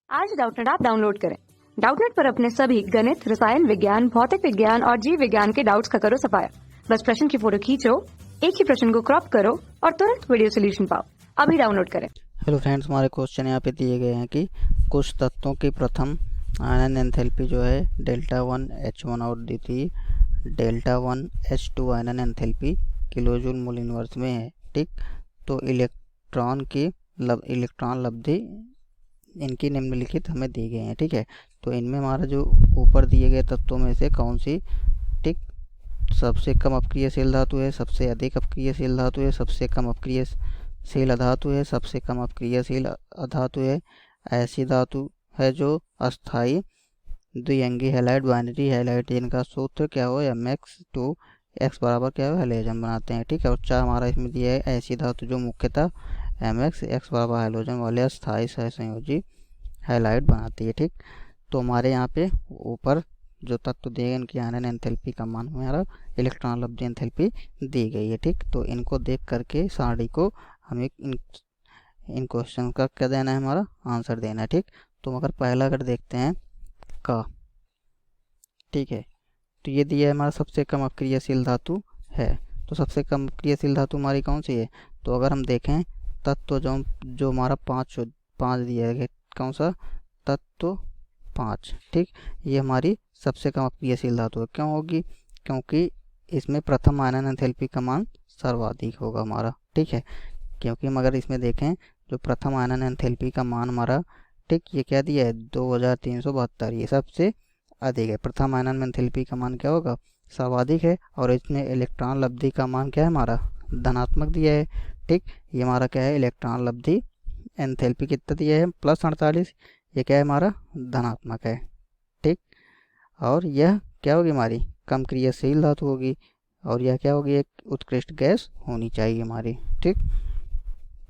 आज Doubtnut app download करें। Doubtnut पर अपने सभी गणित, रसायन विज्ञान, भौतिक विज्ञान और जीव विज्ञान के डाउट्स का करो सफाया। बस प्रश्न की फोटो खींचो, एक ही प्रश्न को क्रॉप करो और तुरंत वीडियो सोल्यूशन पाओ। अभी डाउनलोड करें। हेलो फ्रेंड्स, हमारे क्वेश्चन यहाँ पे दिए गए हैं कि कुछ तत्वों की प्रथम आयनन एंथैल्पी जो है Δ1H1 और द्वितीय Δ1H2 आयनन एंथैल्पी किलोजूल मोल इनवर्स में है। ठीक, तो इलेक्ट्रॉन लब्धि इनकी निम्नलिखित हमें दी गई है। ठीक है, तो इनमें हमारा जो ऊपर दिए गए तत्वों में से कौन सी ठीक सबसे कम अपक्रियशील धातु है, सबसे अधिक अपक्रियशील धातु है, सबसे कम अपक्रियशील अधातु है, सबसे कम अपक्रियशील अधातु है, ऐसी धातु है जो अस्थाई द्विअंगी हैलाइड बाइनरी हैलाइड जिनका सूत्र क्या हो mx2 x बराबर क्या हो हैलोजन बनाते हैं। ठीक है, और चार हमारा इसमें दिया है ऐसी धातु जो मुख्यतः mx x बराबर हैलोजन वाले अस्थाई सहसंयोजी हैलाइड बनाती है। ठीक, तो हमारे यहाँ पे ऊपर जो तत्व दिए गए इनकी आयनन एंथैल्पी का मान हमारा इलेक्ट्रॉन लब्धि एंथैल्पी दी गई है। ठीक, तो इनको देख करके सारणी को हमें इन क्वेश्चन का क्या देना है, हमारा आंसर देना है। ठीक, तो अगर पहला अगर देखते हैं का, ठीक है, तो ये दिया है हमारा सबसे कम अपक्रियशील धातु है। तो सबसे कम अपक्रियशील धातु हमारी कौन सी है, तो अगर हम देखें तत्व जो हमारा पाँच दिया है, कौन सा तत्व 5। ठीक, ये हमारी सबसे कम अपक्रियशील धातु है। क्यों होगी, क्योंकि इसमें प्रथम आयनन एंथैल्पी का मान सर्वाधिक होगा हमारा। ठीक है, क्योंकि हम अगर इसमें देखें जो प्रथम आयनन एंथैल्पी का मान हमारा, ठीक, ये क्या दिया है 2372, ये सबसे अधिक है। प्रथम आयनन एंथैल्पी का मान क्या होगा, सर्वाधिक है, और इसमें इलेक्ट्रॉन लब्धि का मान क्या है हमारा धनात्मक दिया है। ठीक, ये हमारा क्या है इलेक्ट्रॉन लब्धि एंथैल्पी कितना दिया है +48, ये क्या है हमारा धनात्मक है। ठीक, और यह क्या होगी हमारी कम क्रियाशील धातु होगी, और यह क्या होगी एक उत्कृष्ट गैस होनी चाहिए हमारी। ठीक,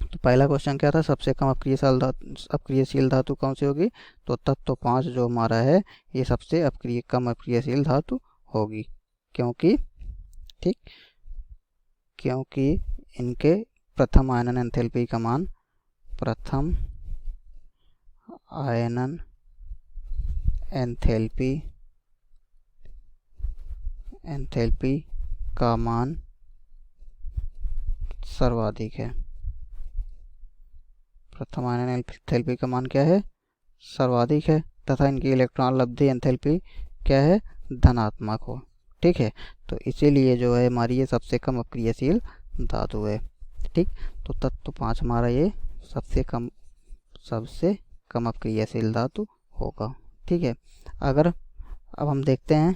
तो पहला क्वेश्चन क्या था, सबसे कम अपक्रियशील धातु कौन सी होगी, तो तत्व 5 जो हमारा है ये सबसे कम अपक्रियशील धातु होगी, क्योंकि ठीक, क्योंकि इनके प्रथम आयनन एंथैल्पी का मान प्रथम आयनन एंथैल्पी का मान सर्वाधिक है। प्रथम आयनन एंथैल्पी का मान क्या है सर्वाधिक है, तथा इनकी इलेक्ट्रॉन लब्धि एंथैल्पी क्या है धनात्मक हो। ठीक है, तो इसीलिए जो है हमारी ये सबसे कम अपक्रियशील धातु है। ठीक, तो तत्व 5 हमारा ये सबसे कम अपक्रियशील धातु होगा। ठीक है, अगर अब हम देखते हैं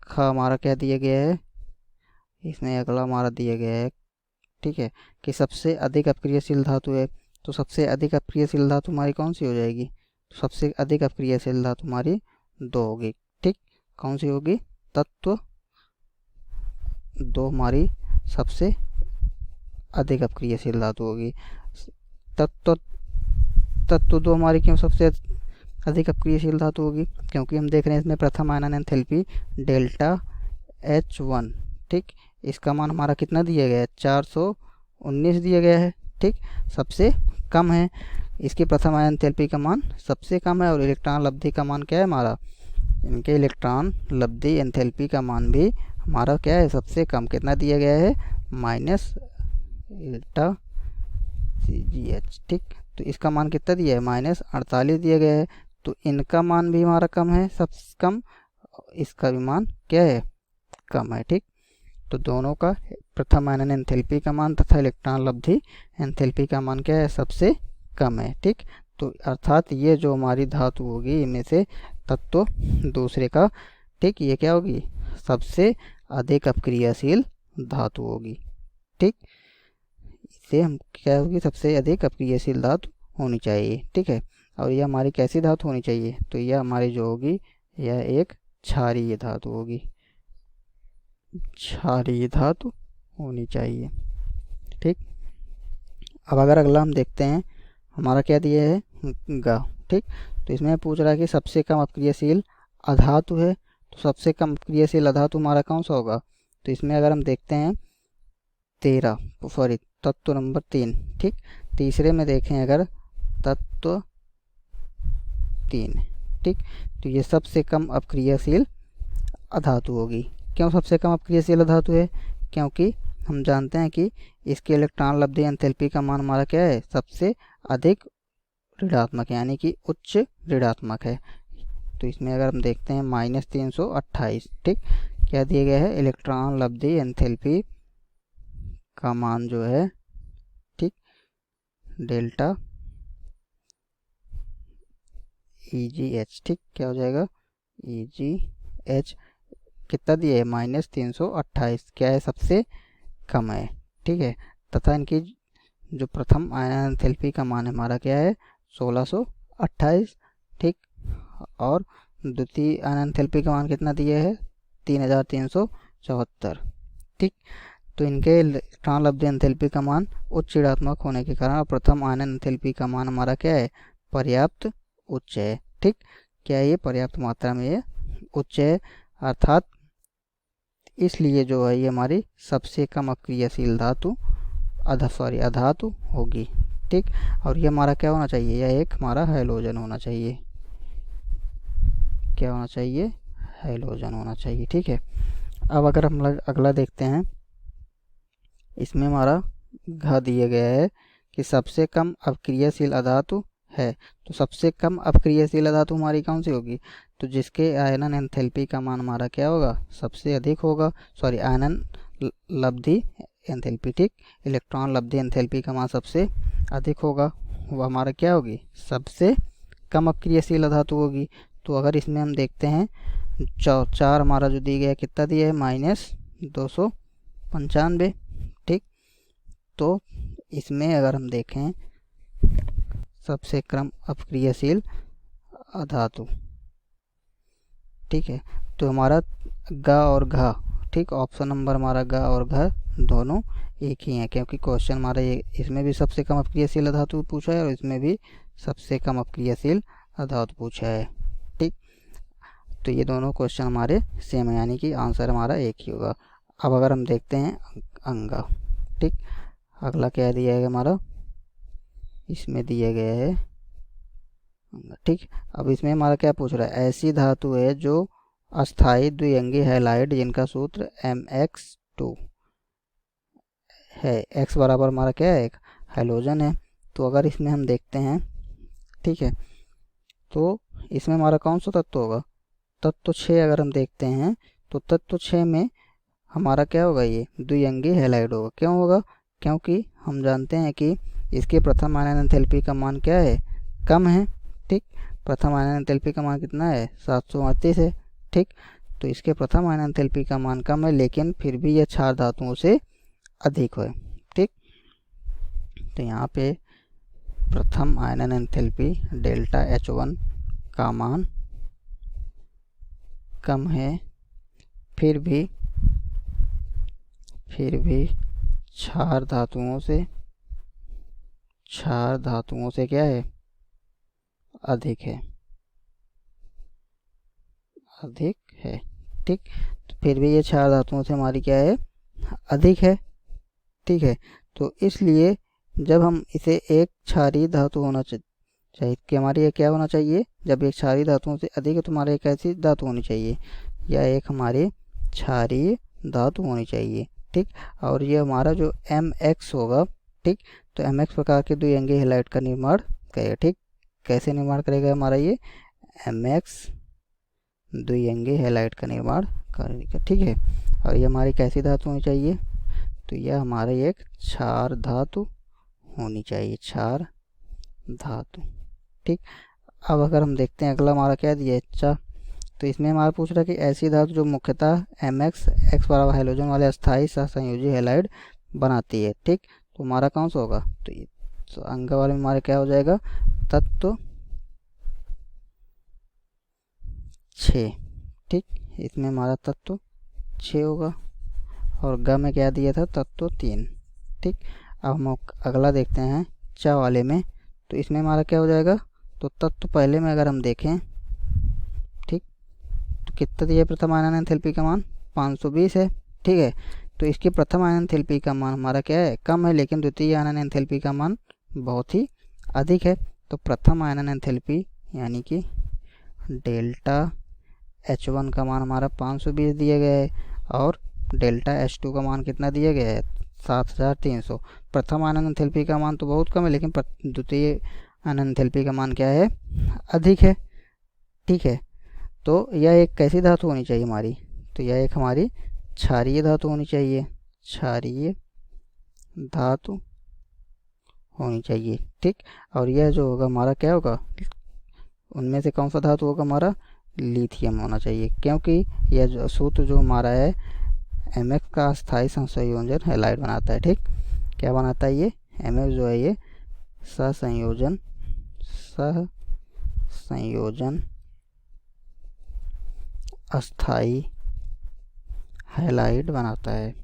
खा हमारा क्या दिया गया है, इसमें अगला हमारा दिया गया है, ठीक है, कि सबसे अधिक अपक्रियशील धातु है। तो सबसे अधिक अपक्रियशील धातु हमारी कौन सी हो जाएगी, तो सबसे अधिक अपक्रियशील धातु हमारी 2 होगी। ठीक, कौन सी होगी, तत्व 2 हमारी सबसे अधिक अपक्रियशील धातु होगी। तत्व 2 हमारी क्यों सबसे अधिक अपक्रियशील धातु होगी, क्योंकि हम देख रहे हैं इसमें प्रथम आयनन एंथैल्पी Δh1, ठीक, इसका मान हमारा कितना दिया गया है 419 दिया गया है। ठीक, सबसे कम है, इसकी प्रथम आयनन एंथैल्पी का मान सबसे कम है, और इलेक्ट्रॉन लब्धि का मान क्या है हमारा, इनके इलेक्ट्रॉन लब्धि एंथैल्पी का मान भी हमारा क्या है सबसे कम, कितना दिया गया है -CgH। ठीक, तो इसका मान कितना दिया है -48 दिया गया है, तो इनका मान भी हमारा कम है सबसे कम, इसका भी मान क्या है कम है। ठीक, तो दोनों का प्रथम आयनन एंथैल्पी का मान तथा इलेक्ट्रॉन लब्धि एंथैल्पी का मान क्या है सबसे कम है। ठीक, तो अर्थात ये जो हमारी धातु होगी इनमें से तत्व दूसरे का, ठीक, ये क्या होगी सबसे अधिक अपक्रियाशील धातु होगी। ठीक, इसे हम क्या होगी सबसे अधिक अपक्रियशील धातु होनी चाहिए। ठीक है, और यह हमारी कैसी धातु होनी चाहिए, तो यह हमारी जो होगी यह एक क्षारीय धातु होगी, क्षारीय धातु होनी चाहिए। ठीक, अब अगर अगला हम देखते हैं हमारा क्या दिया है गा। ठीक, तो इसमें पूछ रहा है कि सबसे कम अपक्रियशील अधातु है, तो सबसे कम अपक्रियशील अधातु हमारा कौन सा होगा, तो इसमें अगर हम देखते हैं तत्व नंबर 3। ठीक, तीसरे में देखें अगर तत्व 3। ठीक, तो ये सबसे कम अपक्रियाशील अधातु होगी। क्यों सबसे कम अपक्रियाशील अधातु है? क्योंकि हम जानते हैं कि इसके इलेक्ट्रॉन लब्धि एंथैल्पी का मान हमारा क्या है? सबसे अधिक ऋणात्मक, यानी कि उच्च ऋणात्मक है। तो इसमें अगर हम देखते हैं -328, ठीक, क्या दिया गया है? इलेक्ट्रॉन लब्धि एंथैल्पी का मान जो है, ठीक, डेल्टा EGH, ठीक, क्या हो जाएगा? EGH कितना दिया है? -328, क्या है? सबसे कम है। ठीक है, तथा इनकी जो प्रथम आयन एंथैल्पी का मान हमारा क्या है? 1628। ठीक, और द्वितीय आयन एंथैल्पी का मान कितना दिया है? 3374। ठीक, तो इनके इलेक्ट्रॉन लब्धि एंथैल्पी का मान उच्च ऋणात्मक होने के कारण प्रथम आयन एंथैल्पी का मान हमारा क्या है? पर्याप्त उच्च है। ठीक, क्या है? ये पर्याप्त मात्रा में ये उच्च है, अर्थात इसलिए जो है ये हमारी सबसे कम अक्रियाशील धातु अधातु होगी। ठीक, और ये हमारा क्या होना चाहिए? यह एक हमारा हैलोजन होना चाहिए। क्या होना चाहिए? हैलोजन होना चाहिए। ठीक है, अब अगर हम अगला देखते हैं, इसमें हमारा घ दिया गया है कि सबसे कम अपक्रियाशील अधातु है। तो सबसे कम अपक्रियाशील अधातु हमारी कौन सी होगी? तो जिसके आयनन एंथैल्पी का मान हमारा क्या होगा? सबसे अधिक होगा। सॉरी, आयनन लब्धि एंथैल्पी, ठीक, इलेक्ट्रॉन लब्धि एंथैल्पी का मान सबसे अधिक होगा, वह हमारा क्या होगी? सबसे कम अपक्रियाशील अधातु होगी। तो अगर इसमें हम देखते हैं 4 हमारा जो दिया गया है, कितना दिया है? -295। ठीक, तो इसमें अगर हम देखें सबसे कम अपक्रियाशील अधातु, ठीक है, तो हमारा ग और घ, ठीक, ऑप्शन नंबर हमारा ग और घ दोनों एक ही हैं, क्योंकि क्वेश्चन हमारा ये इसमें भी सबसे कम अपक्रियाशील अधातु पूछा है और इसमें भी सबसे कम अपक्रियाशील अधातु पूछा है। ठीक, तो ये दोनों क्वेश्चन हमारे सेम है, यानी कि आंसर हमारा एक ही होगा। अब अगर हम देखते हैं अंगा, ठीक, अगला क्या दिया है हमारा? इसमें दिया गया है, ठीक, अब इसमें हमारा क्या पूछ रहा है? ऐसी धातु है जो अस्थायी द्विअंगी हैलाइड जिनका सूत्र MX2 है। X बराबर हमारा क्या है? एक हैलोजन है। तो अगर इसमें हम देखते हैं, ठीक है, तो इसमें हमारा कौन सा तत्व होगा? तत्व 6 अगर हम देखते हैं तो तत्व 6 में हमारा क्या होगा? ये द्विअंगी हैलाइड होगा। क्यों होगा? क्योंकि हम जानते हैं कि इसके प्रथम आयन एंथैल्पी का मान क्या है? कम है। ठीक, प्रथम आयन एंथैल्पी का मान कितना है? 738 है। ठीक, तो इसके प्रथम आयन एंथैल्पी का मान कम है, लेकिन फिर भी यह क्षार धातुओं से अधिक है। ठीक, तो यहाँ पे प्रथम आयन एंथैल्पी डेल्टा H1 का मान कम है, फिर भी क्षार धातुओं से क्या है? अधिक है। ठीक, तो फिर भी ये क्षार धातुओं से हमारी क्या है? अधिक है। ठीक है, तो इसलिए जब हम इसे एक क्षारीय धातु होना चाहिए कि हमारी ये क्या होना चाहिए? जब एक क्षारीय धातुओं से अधिक है तो हमारे एक ऐसी धातु होनी चाहिए, या एक हमारी क्षारीय धातु होनी चाहिए। ठीक, और ये हमारा जो MX होगा, ठीक, तो MX प्रकार के द्विअंगी हैलाइड का निर्माण करेगा। ठीक, कैसे निर्माण करेगा हमारा ये MX द्विअंगी हैलाइड का निर्माण करेगा। ठीक है, और ये हमारी कैसी धातु होनी चाहिए? तो यह हमारा एक क्षार धातु होनी चाहिए, क्षार धातु। ठीक, अब अगर हम देखते हैं अगला हमारा क्या दिया है? तो इसमें हमारा पूछ रहा है कि ऐसी धातु जो मुख्यतः MX X बराबर हैलोजन वाले अस्थायी सहसंयोजी हैलाइड बनाती है। ठीक, तो हमारा कौन सा होगा? तो अंग वाले में हमारा क्या हो जाएगा? तत्व 6। ठीक, इसमें हमारा तत्व 6 होगा, और ग में क्या दिया था? तत्व 3। ठीक, अब हम अगला देखते हैं च वाले में। तो इसमें हमारा क्या हो जाएगा? तो तत्व पहले में अगर हम देखें, ठीक, तो कितना दिया प्रथम आयन एंथैल्पी का मान? 520 है। ठीक है, तो इसके प्रथम आयन एंथैल्पी का मान हमारा क्या है? कम है, लेकिन द्वितीय आयन एंथैल्पी का मान बहुत ही अधिक है। तो प्रथम आयन एंथैल्पी यानी कि डेल्टा H1 का मान हमारा 520 दिया गया है और डेल्टा H2 का मान कितना दिया गया है 7300। प्रथम आनंद एंथैल्पी का मान तो बहुत कम है, लेकिन द्वितीय आनंद एंथैल्पी का मान क्या है, अधिक है। ठीक है, तो यह एक कैसी धातु होनी चाहिए हमारी, तो यह एक हमारी क्षारीय धातु होनी चाहिए, क्षारीय धातु होनी चाहिए। ठीक, और यह जो होगा हमारा क्या होगा, उनमें से कौन सा धातु होगा हमारा, लिथियम होना चाहिए, क्योंकि यह जो सूत्र जो हमारा है MF का अस्थायी संयोजन हैलाइड बनाता है। ठीक, क्या बनाता है ये MF जो है ये सहसंयोजन अस्थायी हैलाइड बनाता है,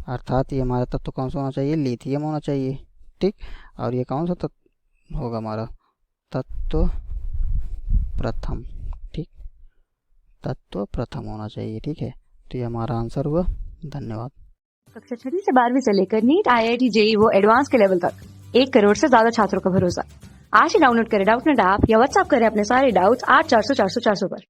अर्थात ये हमारा तत्व कौन सा होना चाहिए, लिथियम होना चाहिए। ठीक, और ये कौन सा तत्व होगा हमारा, तत्व प्रथम। ठीक, तत्व प्रथम होना चाहिए। ठीक है, तो ये हमारा आंसर हुआ। धन्यवाद। कक्षा 6वीं से 12वीं से लेकर नीट, IIT, JEE वो एडवांस के लेवल तक 1 करोड़ से ज्यादा छात्रों का भरोसा। आज ही डाउनलोड करें डाउटनेट ऐप या व्हाट्सएप करें अपने सारे डाउट्स 8400 400 400 पर।